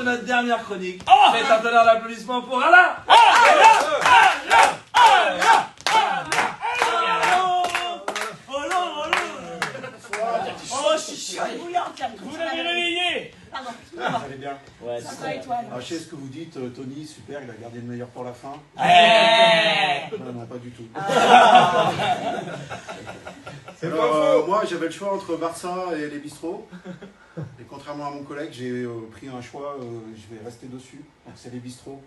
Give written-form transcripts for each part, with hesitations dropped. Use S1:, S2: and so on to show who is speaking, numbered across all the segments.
S1: de notre dernière chronique. Faites un tonnerre d'applaudissements pour Alain.
S2: Vous l'avez réveillé.
S3: Pardon.
S4: Vous allez bien?
S3: Ouais, ça va et toi?
S4: Alors, je sais ce que vous dites, Tony, super, il a gardé le meilleur pour la fin. Non, pas du tout. Alors, moi, j'avais le choix entre Barça et les bistrots. Et contrairement à mon collègue, j'ai pris un choix, je vais rester dessus. Donc, c'est les bistrots.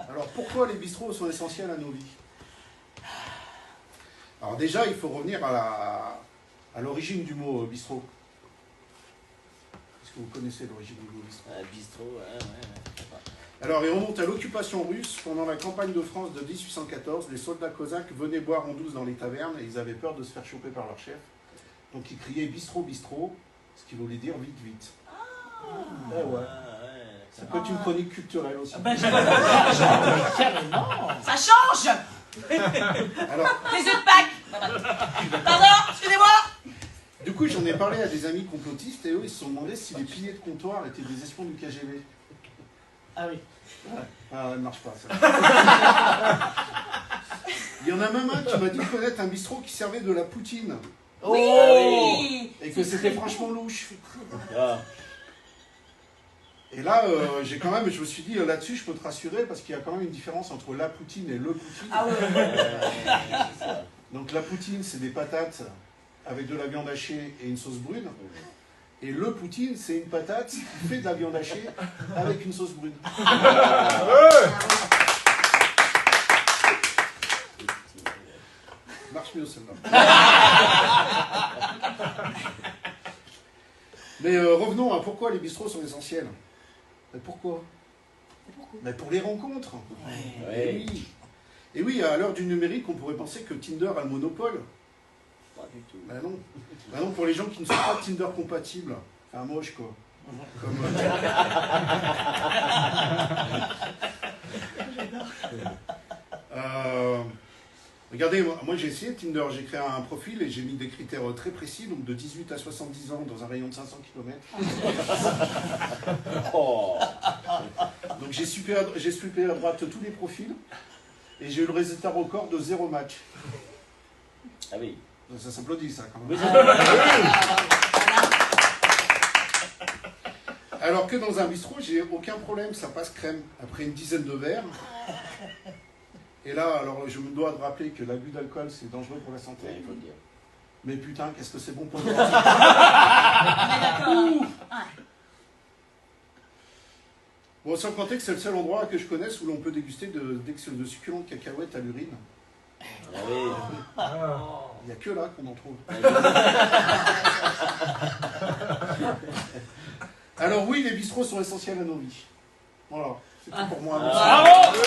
S4: Alors, pourquoi les bistrots sont essentiels à nos vies? Alors, déjà, il faut revenir à l'origine du mot bistrot. Est-ce que vous connaissez l'origine du mot bistrot?
S3: Bistrot, ouais.
S4: Alors, il remonte à l'occupation russe. Pendant la campagne de France de 1814, les soldats cosaques venaient boire en douce dans les tavernes et ils avaient peur de se faire choper par leur chef. Donc, ils criaient bistrot, bistrot, ce qui voulait dire vite, vite. Ouais. Ça peut être une chronique culturelle aussi.
S3: Carrément.
S2: Ça change.
S4: Alors,
S2: Les œufs de Pâques. Pardon, excusez-moi.
S4: du coup, j'en ai parlé à des amis complotistes et eux, ils se sont demandé si les piliers de comptoir étaient des espions du KGB.
S3: Ah oui.
S4: Ouais. Ah, elle ne marche pas, ça. Il y en a même un qui m'a dit connaître un bistrot qui servait de la poutine.
S2: Oui.
S4: Et que c'était franchement louche.
S3: Ah.
S4: Et là, je me suis dit, là-dessus, je peux te rassurer, parce qu'il y a quand même une différence entre la poutine et le poutine.
S2: Ah ouais.
S4: Donc la poutine, c'est des patates avec de la viande hachée et une sauce brune. Et le poutine, c'est une patate qui fait de la viande hachée avec une sauce brune. Marche mieux celle-là. Mais revenons à pourquoi les bistrots sont essentiels. Mais pourquoi? Mais pour les rencontres.
S3: Ouais.
S4: Et oui, à l'heure du numérique, on pourrait penser que Tinder a le monopole.
S3: Pas du tout.
S4: Ben non. Ben non, pour les gens qui ne sont pas Tinder compatibles. Enfin, moche, quoi. Comme, regardez, moi j'ai essayé Tinder, j'ai créé un profil et j'ai mis des critères très précis, donc de 18 à 70 ans dans un rayon de 500 km.
S3: Oh.
S4: Donc j'ai swipé à droite tous les profils et j'ai eu le résultat record de 0 match.
S3: Ah oui.
S4: Ça s'applaudit ça quand même.
S3: Oui, ça...
S4: Alors que dans un bistrot, j'ai aucun problème, ça passe crème. Après une dizaine de verres. Et là, alors je me dois de rappeler que l'abus d'alcool, c'est dangereux pour la santé.
S3: Ouais, il faut le dire.
S4: Mais putain, qu'est-ce que c'est bon pour le
S2: On est d'accord.
S4: Bon, sans compter que c'est le seul endroit que je connaisse où l'on peut déguster de succulentes cacahuètes à l'urine.
S3: Ah oui.
S4: Il n'y a que là qu'on en trouve. Alors oui, les bistrots sont essentiels à nos vies. Voilà, c'est tout pour moi.
S3: Bravo.